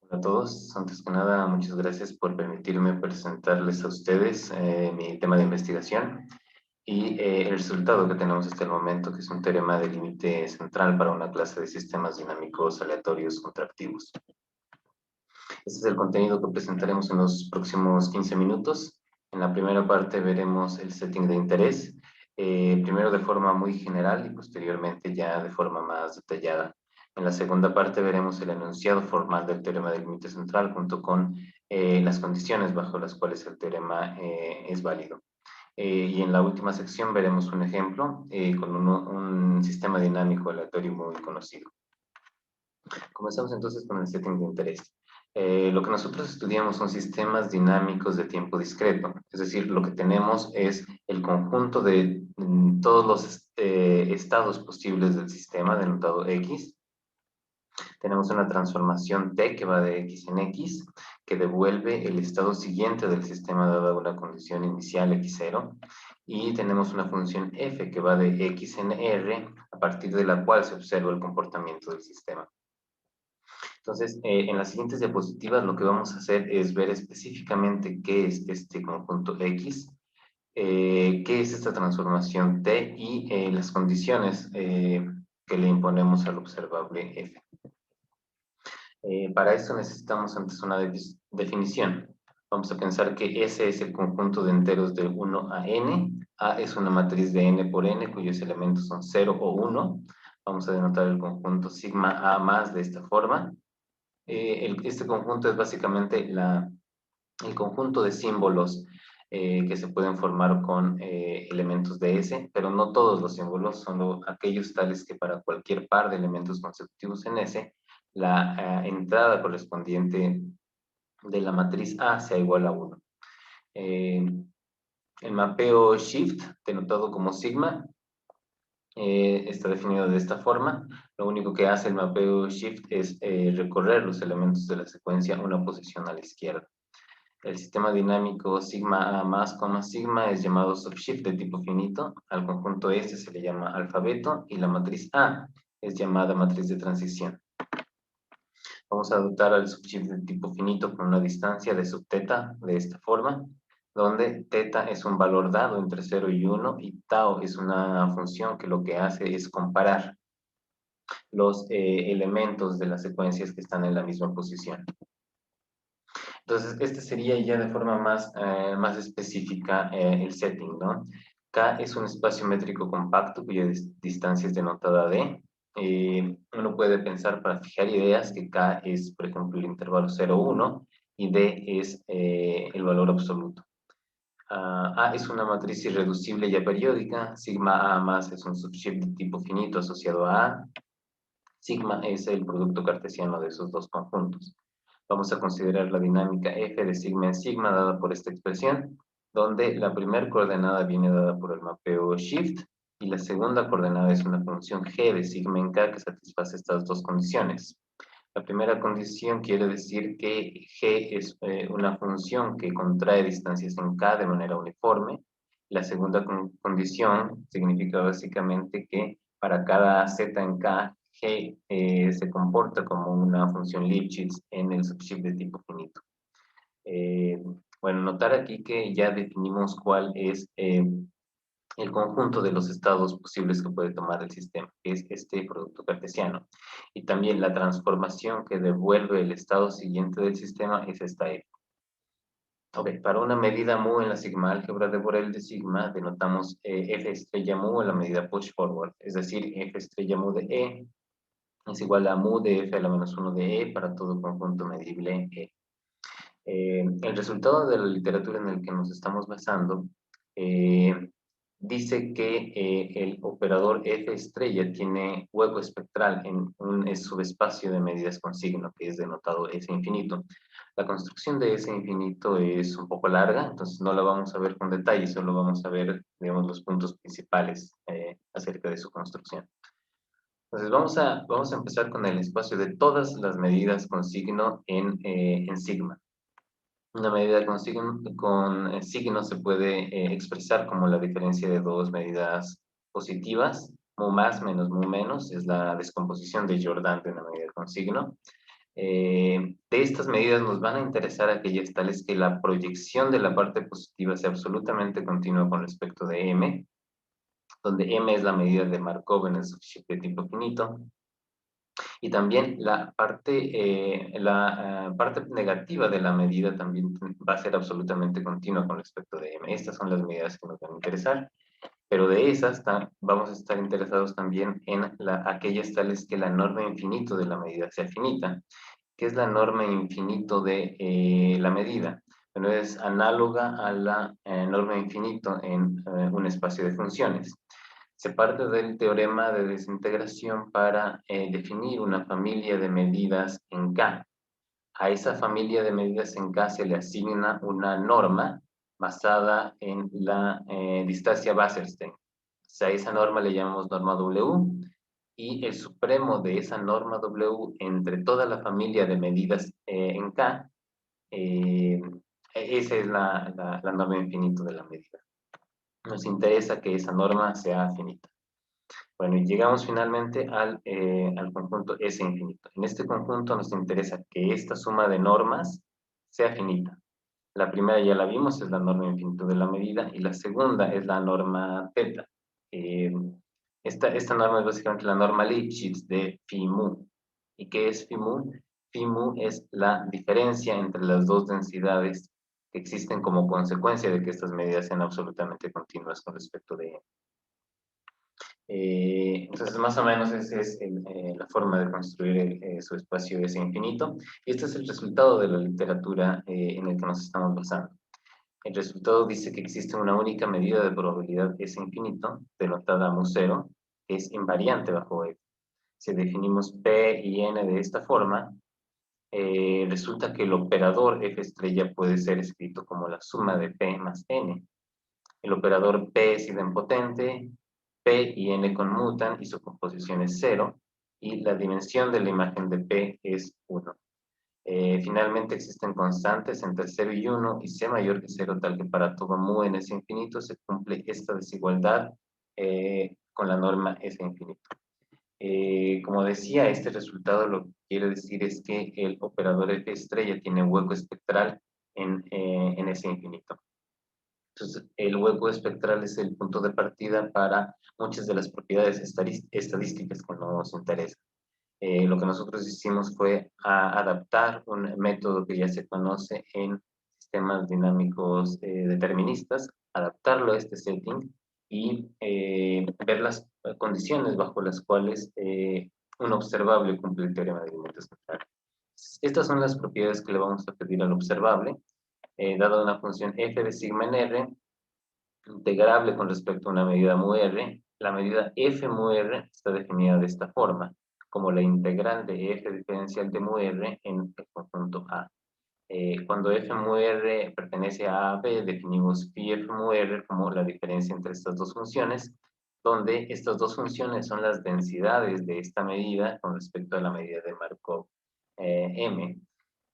Hola a todos, antes que nada, muchas gracias por permitirme presentarles a ustedes mi tema de investigación y el resultado que tenemos hasta el momento, que es un teorema de límite central para una clase de sistemas dinámicos aleatorios contractivos. Este es el contenido que presentaremos en los próximos 15 minutos. En la primera parte veremos el setting de interés, primero de forma muy general y posteriormente ya de forma más detallada. En la segunda parte veremos el enunciado formal del teorema del límite central junto con las condiciones bajo las cuales el teorema es válido. Y en la última sección veremos un ejemplo con un sistema dinámico aleatorio muy conocido. Comenzamos entonces con el setting de interés. Lo que nosotros estudiamos son sistemas dinámicos de tiempo discreto, es decir, lo que tenemos es el conjunto de todos los estados posibles del sistema, denotado X. Tenemos una transformación T que va de X en X, que devuelve el estado siguiente del sistema dada una condición inicial X0, y tenemos una función F que va de X en R, a partir de la cual se observa el comportamiento del sistema. Entonces, en las siguientes diapositivas lo que vamos a hacer es ver específicamente qué es este conjunto X, qué es esta transformación T y las condiciones que le imponemos al observable F. Para esto necesitamos antes una definición. Vamos a pensar que S es el conjunto de enteros de 1 a n. A es una matriz de n por n cuyos elementos son 0 o 1. Vamos a denotar el conjunto sigma A más de esta forma. Este conjunto es básicamente el conjunto de símbolos que se pueden formar con elementos de S, pero no todos los símbolos, solo aquellos tales que para cualquier par de elementos consecutivos en S, la entrada correspondiente de la matriz A sea igual a 1. El mapeo shift, denotado como sigma, está definido de esta forma. Lo único que hace el mapeo shift es recorrer los elementos de la secuencia una posición a la izquierda. El sistema dinámico sigma A más, sigma es llamado subshift de tipo finito. Al conjunto S se le llama alfabeto y la matriz A es llamada matriz de transición. Vamos a dotar al subshift de tipo finito con una distancia de subteta de esta forma, donde teta es un valor dado entre 0 y 1 y tau es una función que lo que hace es comparar los elementos de las secuencias que están en la misma posición. Entonces, este sería ya de forma más específica el setting, ¿no? K es un espacio métrico compacto cuya distancia es denotada D. Uno puede pensar para fijar ideas que K es, por ejemplo, el intervalo 0, 1 y D es el valor absoluto. A es una matriz irreducible y aperiódica. Sigma A más es un subshift de tipo finito asociado a A. Sigma es el producto cartesiano de esos dos conjuntos. Vamos a considerar la dinámica f de sigma en sigma dada por esta expresión, donde la primera coordenada viene dada por el mapeo shift y la segunda coordenada es una función g de sigma en k que satisface estas dos condiciones. La primera condición quiere decir que g es una función que contrae distancias en k de manera uniforme. La segunda condición significa básicamente que para cada z en k, g se comporta como una función Lipschitz en el subshift de tipo finito. Bueno, notar aquí que ya definimos cuál es el conjunto de los estados posibles que puede tomar el sistema, que es este producto cartesiano. Y también la transformación que devuelve el estado siguiente del sistema es esta F. Ok, para una medida mu en la sigma álgebra de Borel de sigma, denotamos F estrella mu en la medida push forward, es decir, F estrella mu de E es igual a mu de F a la menos 1 de E para todo conjunto medible E. El resultado de la literatura en el que nos estamos basando dice que el operador F estrella tiene hueco espectral en un subespacio de medidas con signo, que es denotado S infinito. La construcción de S infinito es un poco larga, entonces no la vamos a ver con detalle, solo vamos a ver, digamos, los puntos principales acerca de su construcción. Entonces vamos a empezar con el espacio de todas las medidas con signo en sigma. Una medida con signo se puede expresar como la diferencia de dos medidas positivas, mu más menos mu menos, es la descomposición de Jordan de una medida con signo. De estas medidas nos van a interesar aquellas tales que la proyección de la parte positiva sea absolutamente continua con respecto de M, donde M es la medida de Markov en el subshift de tipo finito, y también la parte negativa de la medida también va a ser absolutamente continua con respecto de M. Estas son las medidas que nos van a interesar, pero de esas vamos a estar interesados también en aquellas tales que la norma infinito de la medida sea finita. ¿Qué es la norma infinito de la medida? Bueno, es análoga a la norma infinito en un espacio de funciones. Se parte del teorema de desintegración para definir una familia de medidas en K. A esa familia de medidas en K se le asigna una norma basada en la distancia Wasserstein. O sea, esa norma le llamamos norma W, y el supremo de esa norma W entre toda la familia de medidas en K, eh, esa es la norma infinita de la medida. Nos interesa que esa norma sea finita. Bueno, y llegamos finalmente al conjunto S infinito. En este conjunto nos interesa que esta suma de normas sea finita. La primera ya la vimos, es la norma infinita de la medida, y la segunda es la norma teta. Eh, esta norma es básicamente la norma Lipschitz de phi mu. ¿Y qué es phi mu? Phi mu es la diferencia entre las dos densidades que existen como consecuencia de que estas medidas sean absolutamente continuas con respecto de entonces, más o menos esa es la forma de construir su espacio S infinito. Y este es el resultado de la literatura en el que nos estamos basando. El resultado dice que existe una única medida de probabilidad S infinito, denotada mu0, que es invariante bajo F. Si definimos P y N de esta forma, resulta que el operador F estrella puede ser escrito como la suma de P más N. El operador P es idempotente, P y N conmutan y su composición es 0, y la dimensión de la imagen de P es 1. Finalmente existen constantes entre 0 y 1 y C mayor que 0, tal que para todo mu en S infinito se cumple esta desigualdad con la norma S infinito. Como decía, este resultado lo que quiere decir es que el operador F estrella tiene hueco espectral en S infinito. Entonces, el hueco espectral es el punto de partida para muchas de las propiedades estadísticas que nos interesan. Lo que nosotros hicimos fue adaptar un método que ya se conoce en sistemas dinámicos deterministas, adaptarlo a este setting y ver las condiciones bajo las cuales un observable cumple el teorema de límites neutrales. Estas son las propiedades que le vamos a pedir al observable, dada una función f de sigma en R, integrable con respecto a una medida mu r. La medida f mu r está definida de esta forma, como la integral de f diferencial de mu r en el conjunto A. Cuando f mu r pertenece a B, definimos phi f mu r como la diferencia entre estas dos funciones, donde estas dos funciones son las densidades de esta medida con respecto a la medida de Markov M.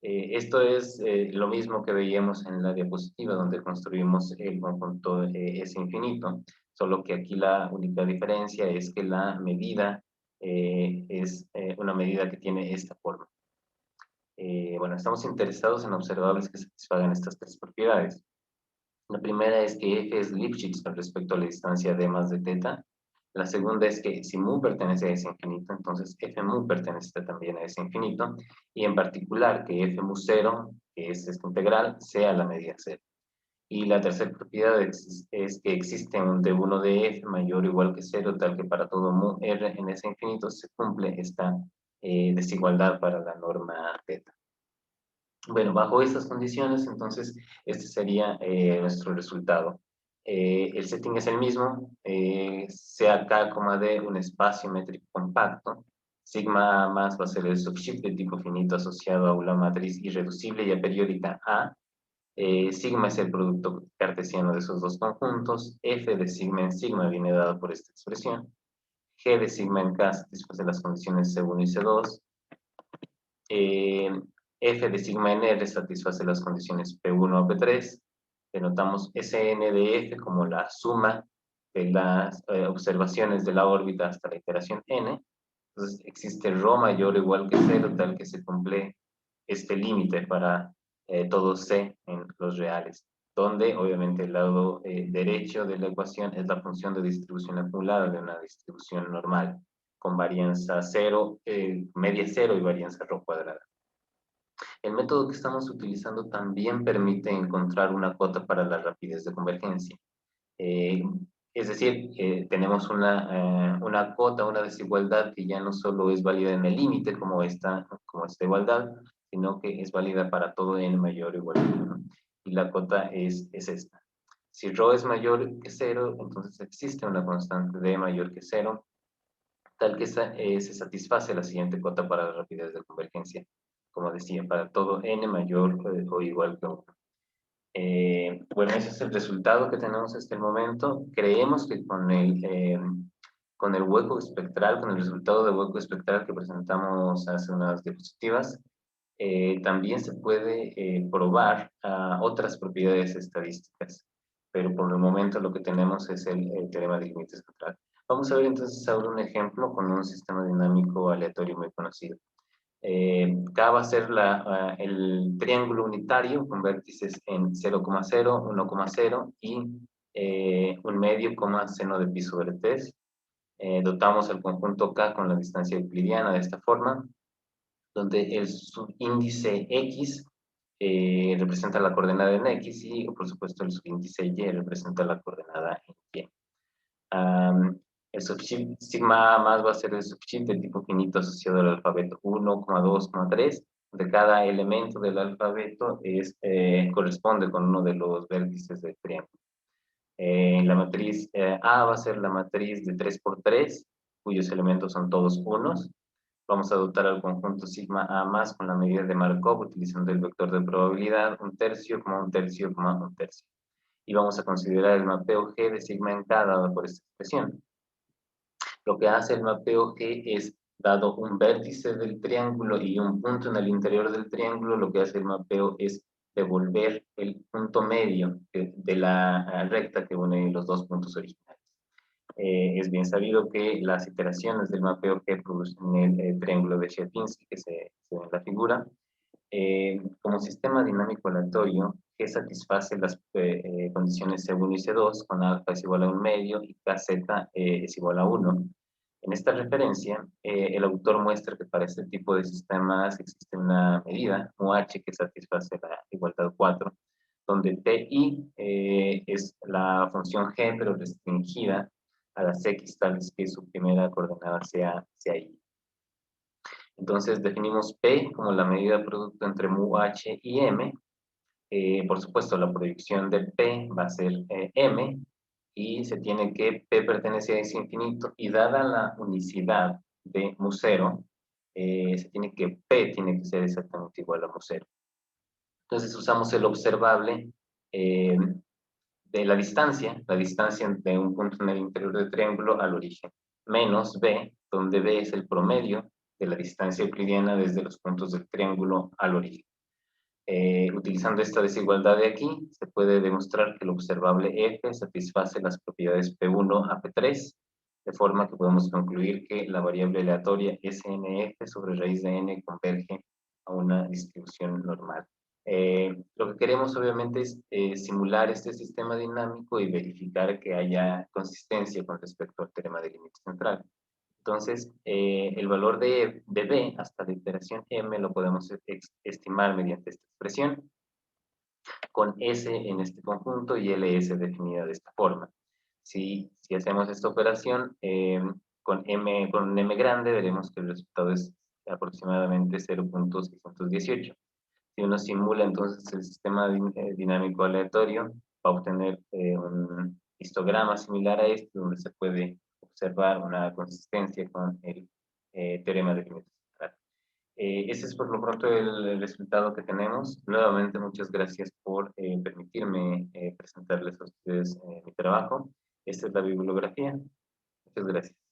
Esto es lo mismo que veíamos en la diapositiva, donde construimos el conjunto S infinito, solo que aquí la única diferencia es que la medida es una medida que tiene esta forma. Bueno, estamos interesados en observables que satisfagan estas tres propiedades. La primera es que F es Lipschitz con respecto a la distancia d más de teta. La segunda es que si mu pertenece a S infinito, entonces F mu pertenece también a S infinito, y en particular que F mu 0, que es esta integral, sea la medida 0. Y la tercera propiedad es que existe un d1 de F mayor o igual que 0, tal que para todo mu R en S infinito se cumple esta desigualdad para la norma teta. Bueno, bajo estas condiciones, entonces, este sería nuestro resultado. El setting es el mismo, sea K, D un espacio métrico compacto, sigma más va a ser el subshift de tipo finito asociado a una matriz irreducible y aperiódica A. Sigma es el producto cartesiano de esos dos conjuntos, F de sigma en sigma viene dado por esta expresión, G de sigma en K satisface las condiciones C1 y C2, F de sigma en R satisface las condiciones P1 a P3. Denotamos Sn de F como la suma de las observaciones de la órbita hasta la iteración n. Entonces existe ρ mayor o igual que 0, tal que se cumple este límite para todo C en los reales, donde obviamente el lado derecho de la ecuación es la función de distribución acumulada de una distribución normal, con varianza 0, media 0 y varianza ρ cuadrada. El método que estamos utilizando también permite encontrar una cota para la rapidez de convergencia. Eh, es decir, tenemos una cota, una desigualdad que ya no solo es válida en el límite como esta igualdad, sino que es válida para todo n mayor o igual a 1. Y la cota es esta. Si ρ es mayor que 0, entonces existe una constante d mayor que 0, tal que se satisface la siguiente cota para la rapidez de convergencia, como decía, para todo n mayor o igual que 1. Bueno, ese es el resultado que tenemos hasta el momento. Creemos que con el hueco espectral, con el resultado de hueco espectral que presentamos hace unas diapositivas, también se puede probar otras propiedades estadísticas, pero por el momento lo que tenemos es el teorema de límite central. Vamos a ver entonces ahora un ejemplo con un sistema dinámico aleatorio muy conocido. K va a ser el triángulo unitario con vértices en 0,0, 1,0 y un medio, seno de pi sobre 3. Dotamos el conjunto K con la distancia euclidiana de esta forma, donde el subíndice X representa la coordenada en X y, por supuesto, el subíndice Y representa la coordenada en Y. El subshift sigma A más va a ser el subshift de tipo finito asociado al alfabeto 1, 2, 3, donde cada elemento del alfabeto corresponde con uno de los vértices del triángulo. La matriz A va a ser la matriz de 3 por 3, cuyos elementos son todos unos. Vamos a dotar al conjunto sigma A más con la medida de Markov utilizando el vector de probabilidad 1/3, 1/3, 1/3. Y vamos a considerar el mapeo G de sigma en K dado por esta expresión. Lo que hace el mapeo G es, dado un vértice del triángulo y un punto en el interior del triángulo, lo que hace el mapeo es devolver el punto medio de la recta que une los dos puntos originales. Es bien sabido que las iteraciones del mapeo G producen el triángulo de Sierpinski que se ve en la figura. Como sistema dinámico aleatorio, G satisface las condiciones C1 y C2 con alfa es igual a 1 medio y KZ es igual a 1. En esta referencia, el autor muestra que para este tipo de sistemas existe una medida, UH, que satisface la igualdad 4, donde TI es la función G, pero restringida a las X tales que su primera coordenada sea I. Entonces definimos P como la medida producto entre mu H y M. Por supuesto, la proyección de P va a ser M y se tiene que P pertenece a ese infinito y dada la unicidad de mu 0, se tiene que P tiene que ser exactamente igual a mu 0. Entonces usamos el observable de la distancia de un punto en el interior del triángulo al origen, menos B, donde B es el promedio de la distancia euclidiana desde los puntos del triángulo al origen. Utilizando esta desigualdad de aquí, se puede demostrar que el observable F satisface las propiedades P1 a P3, de forma que podemos concluir que la variable aleatoria SNF sobre raíz de n converge a una distribución normal. Lo que queremos obviamente es simular este sistema dinámico y verificar que haya consistencia con respecto al teorema de límite central. Entonces, el valor de B hasta la iteración M lo podemos estimar mediante esta expresión, con S en este conjunto y LS definida de esta forma. Si hacemos esta operación con un M grande, veremos que el resultado es aproximadamente 0.618. Si uno simula entonces el sistema dinámico aleatorio, va a obtener un histograma similar a este, donde se puede observar una consistencia con el teorema de límite central. Ese es por lo pronto el resultado que tenemos. Nuevamente, muchas gracias por permitirme presentarles a ustedes mi trabajo. Esta es la bibliografía. Muchas gracias.